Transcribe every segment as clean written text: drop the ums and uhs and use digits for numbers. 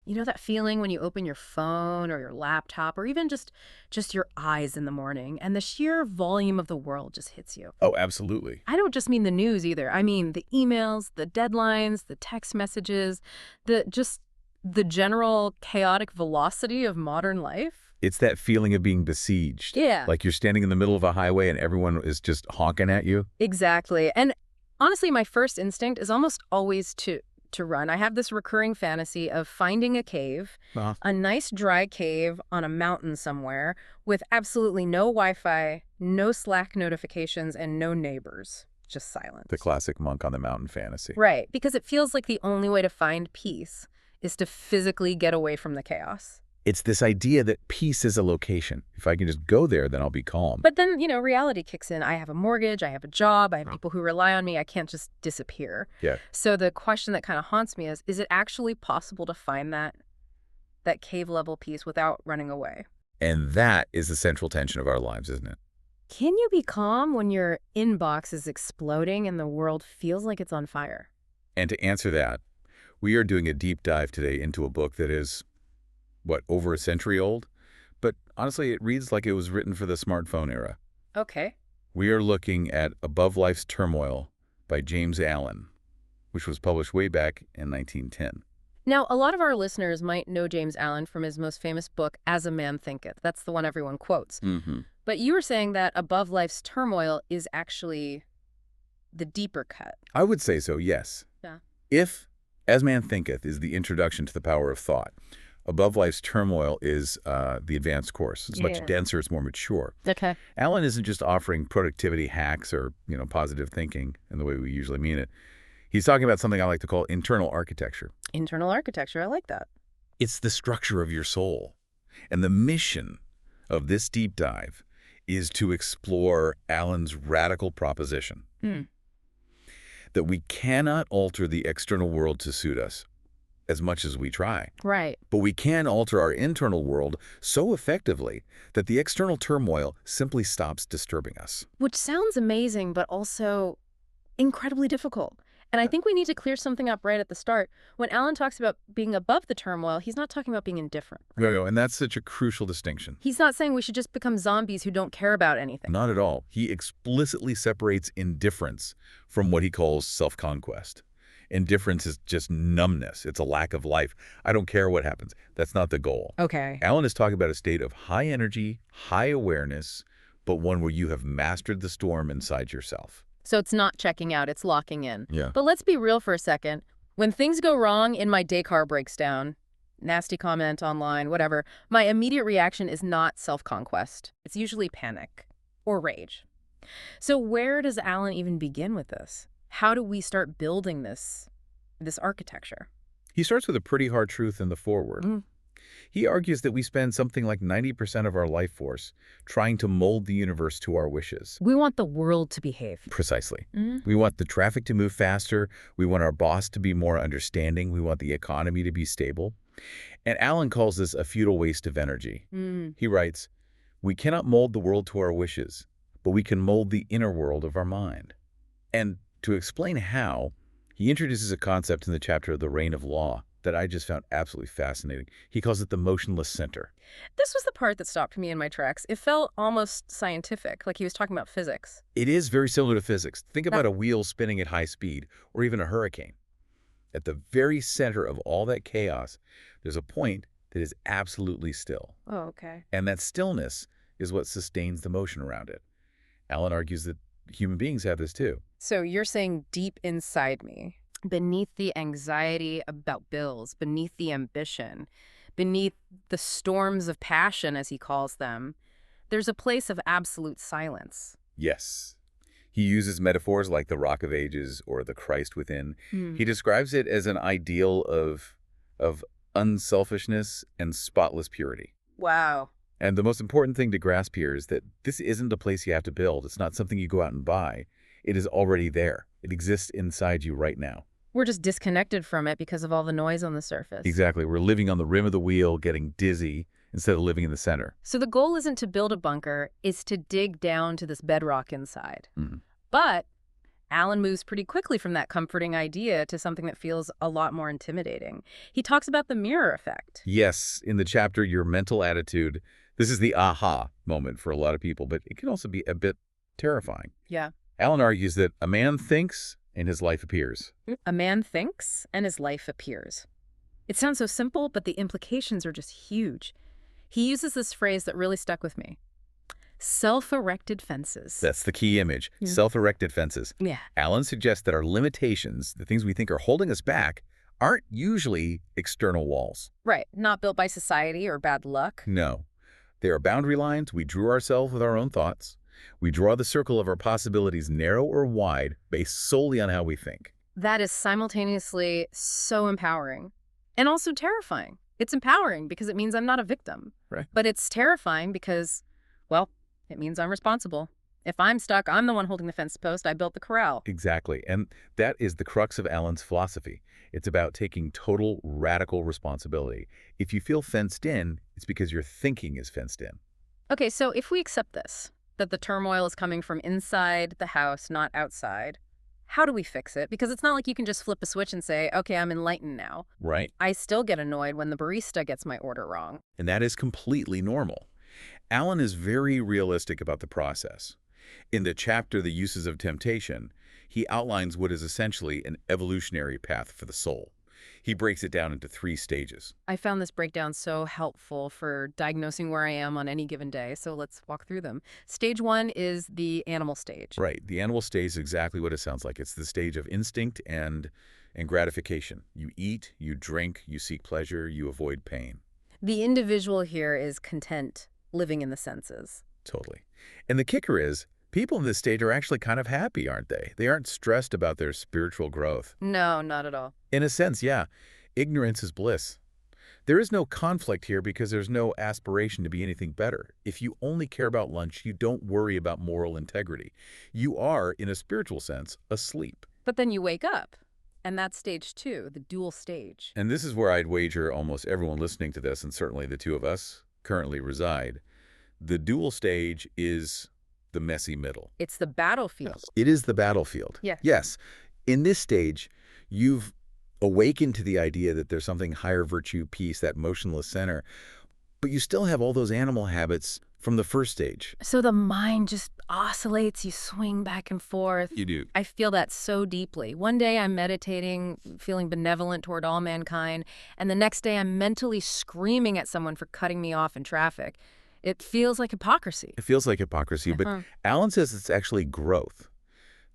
You know that feeling when you open your phone or your laptop or even just your eyes in the morning and the sheer volume of the world just hits you? Oh, absolutely. I don't just mean the news either. I mean the emails, the deadlines, the text messages, the general chaotic velocity of modern life. It's that feeling of being besieged. Yeah. Like you're standing in the middle of a highway and everyone is just honking at you. Exactly. And honestly, my first instinct is almost always to run. I have this recurring fantasy of finding a cave, a nice dry cave on a mountain somewhere with absolutely no Wi-Fi, no Slack notifications, and no neighbors. Just silence. The classic monk on the mountain fantasy. Right, because it feels like the only way to find peace is to physically get away from the chaos. It's this idea that peace is a location. If I can just go there, then I'll be calm. But then, reality kicks in. I have a mortgage, I have a job, I have people who rely on me. I can't just disappear. Yeah. So the question that kind of haunts me is it actually possible to find that cave-level peace without running away? And that is the central tension of our lives, isn't it? Can you be calm when your inbox is exploding and the world feels like it's on fire? And to answer that, we are doing a deep dive today into a book that is, over a century old? But honestly, it reads like it was written for the smartphone era. Okay. We are looking at Above Life's Turmoil by James Allen, which was published way back in 1910. Now, a lot of our listeners might know James Allen from his most famous book, As a Man Thinketh. That's the one everyone quotes. Mm-hmm. But you were saying that Above Life's Turmoil is actually the deeper cut. I would say so, yes. Yeah. If As Man Thinketh is the introduction to the power of thought, Above Life's Turmoil is the advanced course. It's much denser, it's more mature. Okay. Allen isn't just offering productivity hacks or, positive thinking in the way we usually mean it. He's talking about something I like to call internal architecture. Internal architecture, I like that. It's the structure of your soul. And the mission of this deep dive is to explore Allen's radical proposition that we cannot alter the external world to suit us as much as we try. Right. But we can alter our internal world so effectively that the external turmoil simply stops disturbing us. Which sounds amazing, but also incredibly difficult. And I think we need to clear something up right at the start. When Allen talks about being above the turmoil, he's not talking about being indifferent. No, and that's such a crucial distinction. He's not saying we should just become zombies who don't care about anything. Not at all. He explicitly separates indifference from what he calls self-conquest. Indifference is just numbness. It's a lack of life. I don't care what happens. That's not the goal. Okay. Allen is talking about a state of high energy, high awareness, but one where you have mastered the storm inside yourself. So it's not checking out, it's locking in. Yeah. But let's be real for a second. When things go wrong and my day car breaks down, nasty comment online, whatever, my immediate reaction is not self-conquest. It's usually panic or rage. So where does Allen even begin with this? How do we start building this architecture? He starts with a pretty hard truth in the foreword. He argues that we spend something like 90% of our life force trying to mold the universe to our wishes. We want the world to behave. Precisely. We want the traffic to move faster. We want our boss to be more understanding. We want the economy to be stable. And Allen calls this a futile waste of energy. He writes, "We cannot mold the world to our wishes, but we can mold the inner world of our mind." And to explain how, he introduces a concept in the chapter of The Reign of Law that I just found absolutely fascinating. He calls it the motionless center. This was the part that stopped me in my tracks. It felt almost scientific, like he was talking about physics. It is very similar to physics. Think about a wheel spinning at high speed, or even a hurricane. At the very center of all that chaos, there's a point that is absolutely still. Oh, okay. And that stillness is what sustains the motion around it. Allen argues that human beings have this too. So you're saying deep inside me, beneath the anxiety about bills, beneath the ambition, beneath the storms of passion, as he calls them, there's a place of absolute silence. Yes. He uses metaphors like the Rock of Ages or the Christ within. He describes it as an ideal of unselfishness and spotless purity. Wow. And the most important thing to grasp here is that this isn't a place you have to build. It's not something you go out and buy. It is already there. It exists inside you right now. We're just disconnected from it because of all the noise on the surface. Exactly. We're living on the rim of the wheel, getting dizzy, instead of living in the center. So the goal isn't to build a bunker, it's to dig down to this bedrock inside. But Alan moves pretty quickly from that comforting idea to something that feels a lot more intimidating. He talks about the mirror effect. Yes, in the chapter, Your Mental Attitude, this is the aha moment for a lot of people, but it can also be a bit terrifying. Yeah. Alan argues that a man thinks and his life appears. A man thinks and his life appears. It sounds so simple, but the implications are just huge. He uses this phrase that really stuck with me. Self-erected fences. That's the key image, Yeah. self-erected fences. Yeah. Alan suggests that our limitations, the things we think are holding us back, aren't usually external walls. Right. Not built by society or bad luck. No. They are boundary lines we drew ourselves with our own thoughts. We draw the circle of our possibilities narrow or wide based solely on how we think. That is simultaneously so empowering and also terrifying. It's empowering because it means I'm not a victim. Right. But it's terrifying because, well, it means I'm responsible. If I'm stuck, I'm the one holding the fence post. I built the corral. Exactly. And that is the crux of Alan's philosophy. It's about taking total, radical responsibility. If you feel fenced in, it's because your thinking is fenced in. Okay, so if we accept this, that the turmoil is coming from inside the house, not outside, how do we fix it? Because it's not like you can just flip a switch and say, okay, I'm enlightened now. Right. I still get annoyed when the barista gets my order wrong. And that is completely normal. Alan is very realistic about the process. In the chapter, The Uses of Temptation, he outlines what is essentially an evolutionary path for the soul. He breaks it down into 3 stages. I found this breakdown so helpful for diagnosing where I am on any given day, so let's walk through them. Stage 1 is the animal stage. Right. The animal stage is exactly what it sounds like. It's the stage of instinct and gratification. You eat, you drink, you seek pleasure, you avoid pain. The individual here is content, living in the senses. Totally. And the kicker is, people in this stage are actually kind of happy, aren't they? They aren't stressed about their spiritual growth. No, not at all. In a sense, yeah, ignorance is bliss. There is no conflict here because there's no aspiration to be anything better. If you only care about lunch, you don't worry about moral integrity. You are, in a spiritual sense, asleep. But then you wake up, and that's stage 2, the dual stage. And this is where I'd wager almost everyone listening to this, and certainly the 2 of us, currently reside. The dual stage is the messy middle. It's the battlefield. It is the battlefield. Yes. Yes. In this stage, you've awakened to the idea that there's something higher virtue, peace, that motionless center, but you still have all those animal habits from the first stage. So the mind just oscillates, you swing back and forth. You do. I feel that so deeply. One day I'm meditating, feeling benevolent toward all mankind, and the next day I'm mentally screaming at someone for cutting me off in traffic. It feels like hypocrisy. It feels like hypocrisy, but Alan says it's actually growth.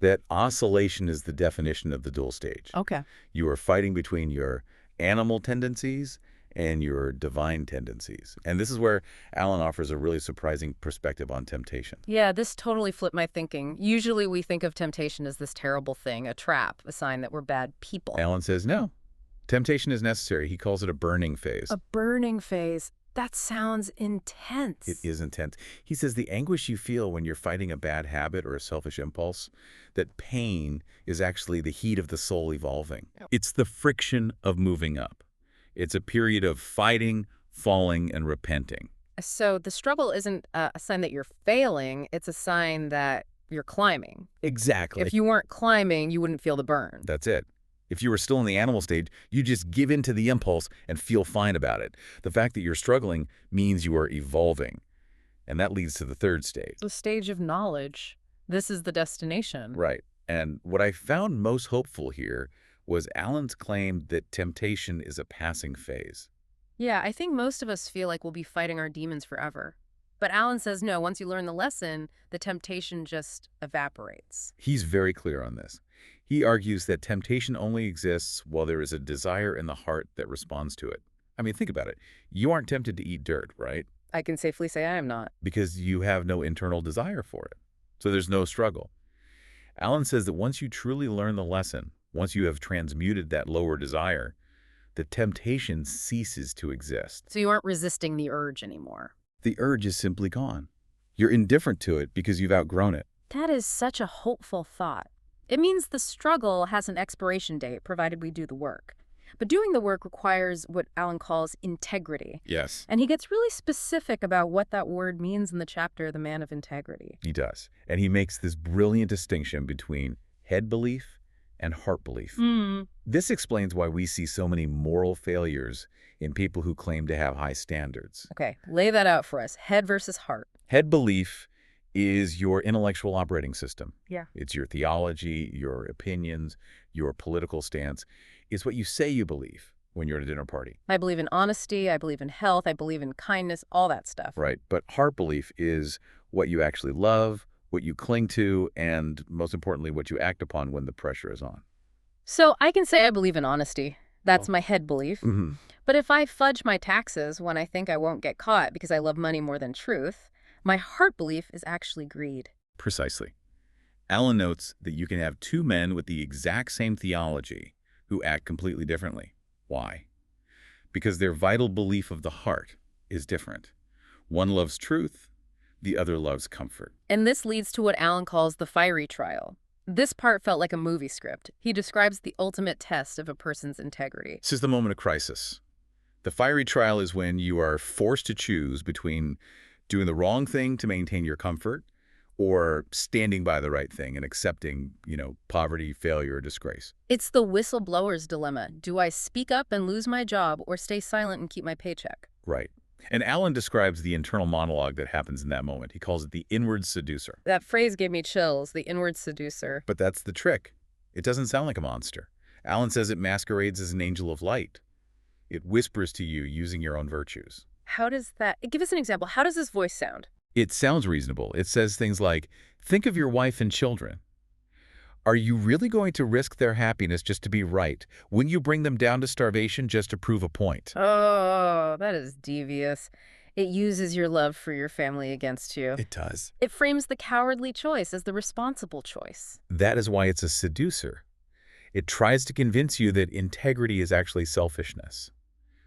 That oscillation is the definition of the dual stage. Okay. You are fighting between your animal tendencies and your divine tendencies. And this is where Alan offers a really surprising perspective on temptation. Yeah, this totally flipped my thinking. Usually we think of temptation as this terrible thing, a trap, a sign that we're bad people. Alan says, no, temptation is necessary. He calls it a burning phase. A burning phase. That sounds intense. It is intense. He says the anguish you feel when you're fighting a bad habit or a selfish impulse, that pain is actually the heat of the soul evolving. It's the friction of moving up. It's a period of fighting, falling, and repenting. So the struggle isn't a sign that you're failing, it's a sign that you're climbing. Exactly. If you weren't climbing, you wouldn't feel the burn. That's it. If you were still in the animal stage, you just give in to the impulse and feel fine about it. The fact that you're struggling means you are evolving. And that leads to the 3rd stage. The stage of knowledge. This is the destination. Right. And what I found most hopeful here was Alan's claim that temptation is a passing phase. Yeah, I think most of us feel like we'll be fighting our demons forever. But Alan says no, once you learn the lesson, the temptation just evaporates. He's very clear on this. He argues that temptation only exists while there is a desire in the heart that responds to it. I mean, think about it. You aren't tempted to eat dirt, right? I can safely say I am not. Because you have no internal desire for it. So there's no struggle. Alan says that once you truly learn the lesson, once you have transmuted that lower desire, the temptation ceases to exist. So you aren't resisting the urge anymore. The urge is simply gone. You're indifferent to it because you've outgrown it. That is such a hopeful thought. It means the struggle has an expiration date, provided we do the work. But doing the work requires what Alan calls integrity. Yes. And he gets really specific about what that word means in the chapter, The Man of Integrity. He does. And he makes this brilliant distinction between head belief and heart belief. Mm. This explains why we see so many moral failures in people who claim to have high standards. Okay, lay that out for us. Head versus heart. Head belief is your intellectual operating system. Yeah. It's your theology, your opinions, your political stance. It's what you say you believe when you're at a dinner party. I believe in honesty, I believe in health, I believe in kindness, all that stuff. Right. But heart belief is what you actually love, what you cling to, and most importantly, what you act upon when the pressure is on. So I can say I believe in honesty. That's my head belief. Mm-hmm. But if I fudge my taxes when I think I won't get caught because I love money more than truth, my heart belief is actually greed. Precisely. Allen notes that you can have two men with the exact same theology who act completely differently. Why? Because their vital belief of the heart is different. One loves truth, the other loves comfort. And this leads to what Allen calls the fiery trial. This part felt like a movie script. He describes the ultimate test of a person's integrity. This is the moment of crisis. The fiery trial is when you are forced to choose between doing the wrong thing to maintain your comfort or standing by the right thing and accepting, poverty, failure, or disgrace. It's the whistleblower's dilemma. Do I speak up and lose my job or stay silent and keep my paycheck? Right. And Allen describes the internal monologue that happens in that moment. He calls it the inward seducer. That phrase gave me chills, the inward seducer. But that's the trick. It doesn't sound like a monster. Allen says it masquerades as an angel of light. It whispers to you using your own virtues. How does that... Give us an example. How does this voice sound? It sounds reasonable. It says things like, think of your wife and children. Are you really going to risk their happiness just to be right? Wouldn't you bring them down to starvation just to prove a point? Oh, that is devious. It uses your love for your family against you. It does. It frames the cowardly choice as the responsible choice. That is why it's a seducer. It tries to convince you that integrity is actually selfishness.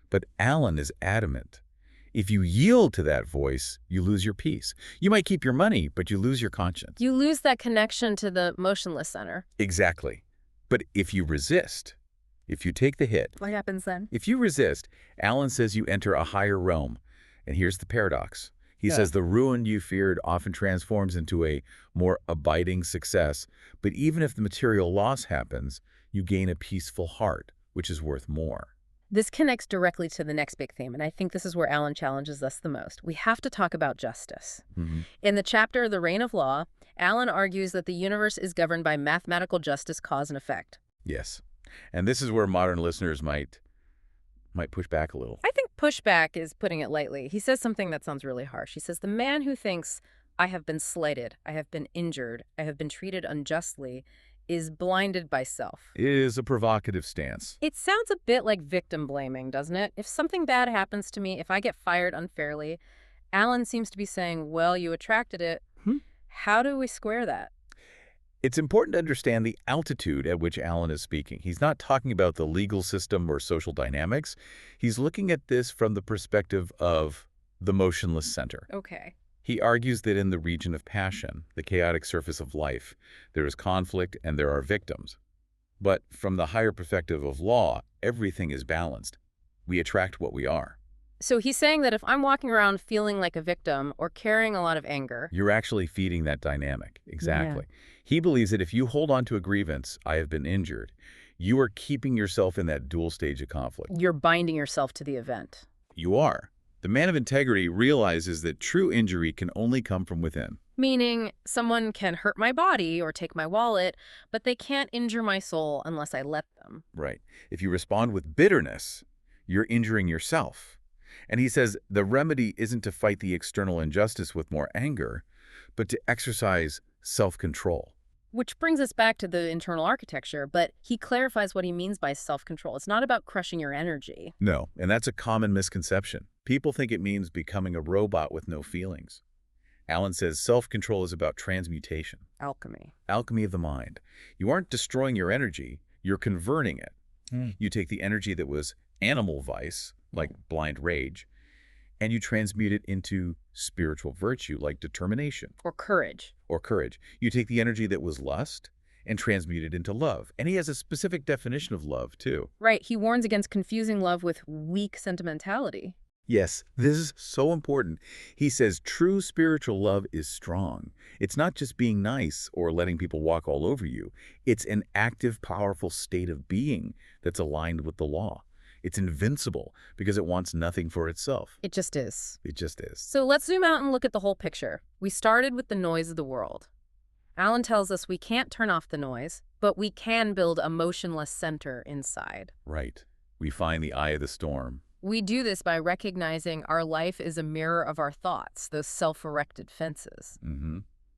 But Allen is adamant. If you yield to that voice, you lose your peace. You might keep your money, but you lose your conscience. You lose that connection to the Motionless center. Exactly. But if you resist, if you take the hit, What happens then? if you resist, Allen says you enter a higher realm. And here's the paradox. He says the ruin you feared often transforms into a more abiding success. But even if the material loss happens, you gain a peaceful heart, which is worth more. This connects directly to the next big theme, and I think this is where Allen challenges us the most. We have to talk about justice. Mm-hmm. In the chapter The Reign of Law, Allen argues that the universe is governed by mathematical justice, cause and effect. Yes. And this is where modern listeners might push back a little. I think pushback is putting it lightly. He says something that sounds really harsh. He says, the man who thinks, I have been slighted, I have been injured, I have been treated unjustly, is blinded by self. It is a provocative stance. It sounds a bit like victim blaming, doesn't it? If something bad happens to me, if I get fired unfairly, Allen seems to be saying, well, you attracted it. How do we square that? It's important to understand the altitude at which Allen is speaking. He's not talking about the legal system or social dynamics. He's looking at this from the perspective of the motionless center. Okay. He argues that in the region of passion, the chaotic surface of life, there is conflict and there are victims. But from the higher perspective of law, everything is balanced. We attract what we are. So he's saying that if I'm walking around feeling like a victim or carrying a lot of anger... You're actually feeding that dynamic. Exactly. Yeah. He believes that if you hold on to a grievance, I have been injured, you are keeping yourself in that dual stage of conflict. You're binding yourself to the event. You are. The man of integrity realizes that true injury can only come from within. Meaning, someone can hurt my body or take my wallet, but they can't injure my soul unless I let them. Right. If you respond with bitterness, you're injuring yourself. And he says the remedy isn't to fight the external injustice with more anger, but to exercise self-control. Which brings us back to the internal architecture, but he clarifies what he means by self-control. It's not about crushing your energy. No, and that's a common misconception. People think it means becoming a robot with no feelings. Allen says self-control is about transmutation. Alchemy. Alchemy of the mind. You aren't destroying your energy, you're converting it. You take the energy that was animal vice, like blind rage, and you transmute it into spiritual virtue, like determination. Or courage. Or courage. You take the energy that was lust and transmute it into love. And he has a specific definition of love, too. Right. He warns against confusing love with weak sentimentality. Yes, this is so important. He says true spiritual love is strong. It's not just being nice or letting people walk all over you. It's an active, powerful state of being that's aligned with the law. It's invincible because it wants nothing for itself. It just is. It just is. So let's zoom out and look at the whole picture. We started with the noise of the world. Alan tells us we can't turn off the noise, but we can build a motionless center inside. Right. We find the eye of the storm. We do this by recognizing our life is a mirror of our thoughts, those self-erected fences.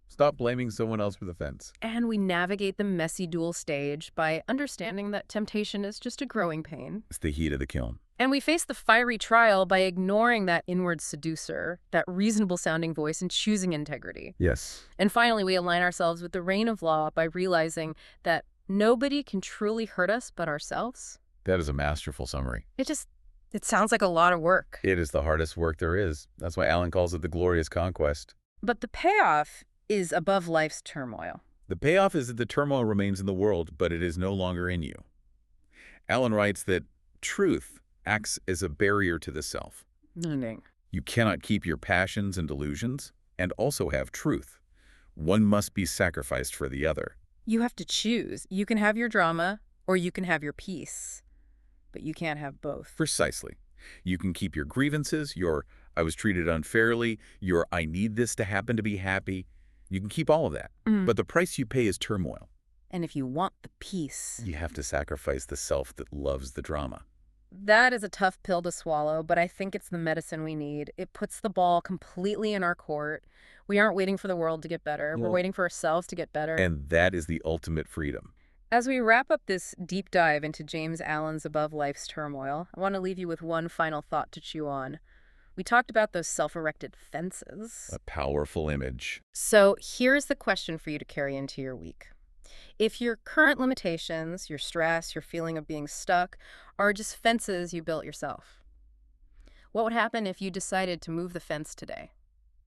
Stop blaming someone else for the fence. And we navigate the messy dual stage by understanding that temptation is just a growing pain. It's the heat of the kiln. And we face the fiery trial by ignoring that inward seducer, that reasonable-sounding voice, and choosing integrity. Yes. And finally, we align ourselves with the reign of law by realizing that nobody can truly hurt us but ourselves. That is a masterful summary. It sounds like a lot of work. It is the hardest work there is. That's why Alan calls it the glorious conquest. But the payoff is above life's turmoil. The payoff is that the turmoil remains in the world, but it is no longer in you. Alan writes that truth acts as a barrier to the self. Meaning? You cannot keep your passions and delusions and also have truth. One must be sacrificed for the other. You have to choose. You can have your drama or you can have your peace. But you can't have both. Precisely. You can keep your grievances, your I was treated unfairly, your I need this to happen to be happy. You can keep all of that. But the price you pay is turmoil. And if you want the peace, You have to sacrifice the self that loves the drama. that is a tough pill to swallow, but I think it's the medicine we need. It puts the ball completely in our court. We aren't waiting for the world to get better. We're waiting for ourselves to get better. And that is the ultimate freedom. As we wrap up this deep dive into James Allen's Above Life's Turmoil, I want to leave you with one final thought to chew on. We talked about those self-erected fences. A powerful image. So here's the question for you to carry into your week. If your current limitations, your stress, your feeling of being stuck, are just fences you built yourself, what would happen if you decided to move the fence today?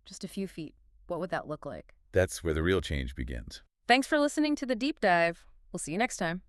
Just a few feet. What would that look like? That's where the real change begins. Thanks for listening to The Deep Dive. We'll see you next time.